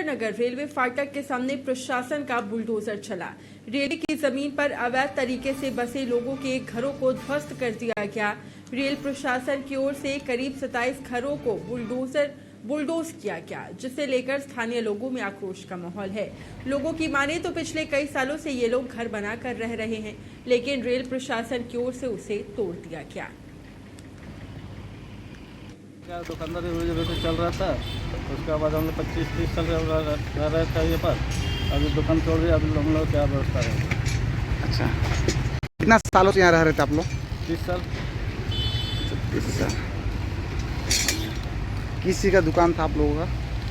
नगर railway फाटक के सामने प्रशासन का बुलडोजर चला। रेलवे की जमीन पर अवैध तरीके से बसे लोगों के घरों को ध्वस्त कर दिया गया। रेल प्रशासन की ओर से करीब 27 घरों को बुलडोज किया गया, जिसे लेकर स्थानीय लोगों में आक्रोश का माहौल है। लोगों की माने तो पिछले कई सालों से ये लोग घर बनाकर रह रहे हैं, लेकिन रेल प्रशासन की ओर से उसे तोड़ दिया गया। दुकानदारी से चल रहा था, उसके बाद हम लोग 25-30 साल रह रहे थे ये पर। अभी दुकान छोड़ दिया, अभी हम लोग क्या व्यवस्था है। अच्छा, कितना सालों से यहाँ रह रहे थे आप लोग? 30 साल। 30 साल। किसी का दुकान था आप लोगों का?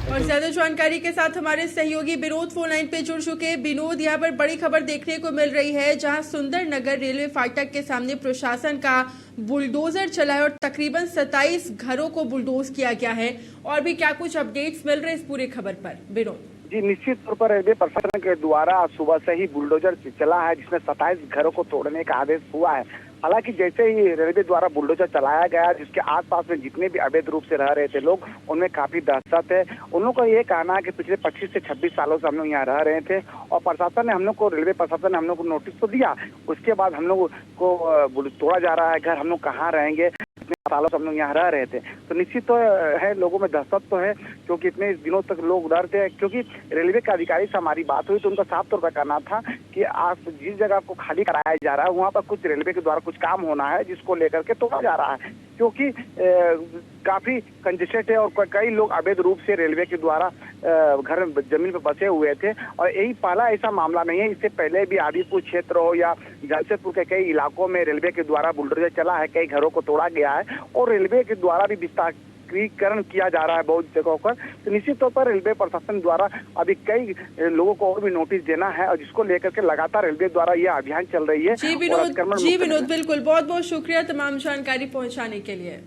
और ज्यादा जानकारी के साथ हमारे सहयोगी विनोद फोन लाइन पे जुड़ चुके हैं। विनोद, यहाँ पर बड़ी खबर देखने को मिल रही है, जहां सुंदर नगर रेलवे फाटक के सामने प्रशासन का बुलडोजर चला है और तकरीबन 27 घरों को बुलडोज किया गया है। और भी क्या कुछ अपडेट्स मिल रहे हैं इस पूरे खबर पर, विनोद? जी, निश्चित तौर पर रेलवे प्रशासन के द्वारा सुबह से ही बुलडोजर चला है, जिसमें 27 घरों को तोड़ने का आदेश हुआ है। हालांकि जैसे ही रेलवे द्वारा बुलडोजर चलाया गया, जिसके आसपास में जितने भी अवैध रूप से रह रहे थे लोग, उनमें काफी दहशत है। उन लोगों का ये कहना है कि पिछले 25 से 26 सालों से हम लोग यहाँ रह रहे थे और प्रशासन ने हम लोग को, रेलवे प्रशासन ने हम लोग को नोटिस तो दिया, उसके बाद हम लोग को तोड़ा जा रहा है घर। हम लोग कहाँ रहेंगे, सालों से हम लोग यहाँ रह रहे थे। तो निश्चित तो है, लोगों में दहशत तो है, क्योंकि इतने दिनों तक लोग डरते हैं। क्योंकि रेलवे के अधिकारी से हमारी बात हुई तो उनका साफ तौर पर कहना था कि आज जिस जगह को खाली कराया जा रहा है वहाँ पर कुछ रेलवे के द्वारा कुछ काम होना है, जिसको लेकर के तोड़ा जा रहा है, क्योंकि काफी कंजेस्टेड है और कई लोग अवैध रूप से रेलवे के द्वारा घर जमीन पर बसे हुए थे। और यही पहला ऐसा मामला नहीं है, इससे पहले भी आदिपुर क्षेत्र हो या जमशेदपुर के कई इलाकों में रेलवे के द्वारा बुलडोजर चला है, कई घरों को तोड़ा गया है और रेलवे के द्वारा भी विस्तारीकरण किया जा रहा है बहुत जगहों पर। तो निश्चित तौर पर रेलवे प्रशासन द्वारा अभी कई लोगों को और भी नोटिस देना है और जिसको लेकर के लगातार रेलवे द्वारा यह अभियान चल रही है। जी विनोद, बिल्कुल, बहुत बहुत शुक्रिया तमाम जानकारी पहुंचाने के लिए।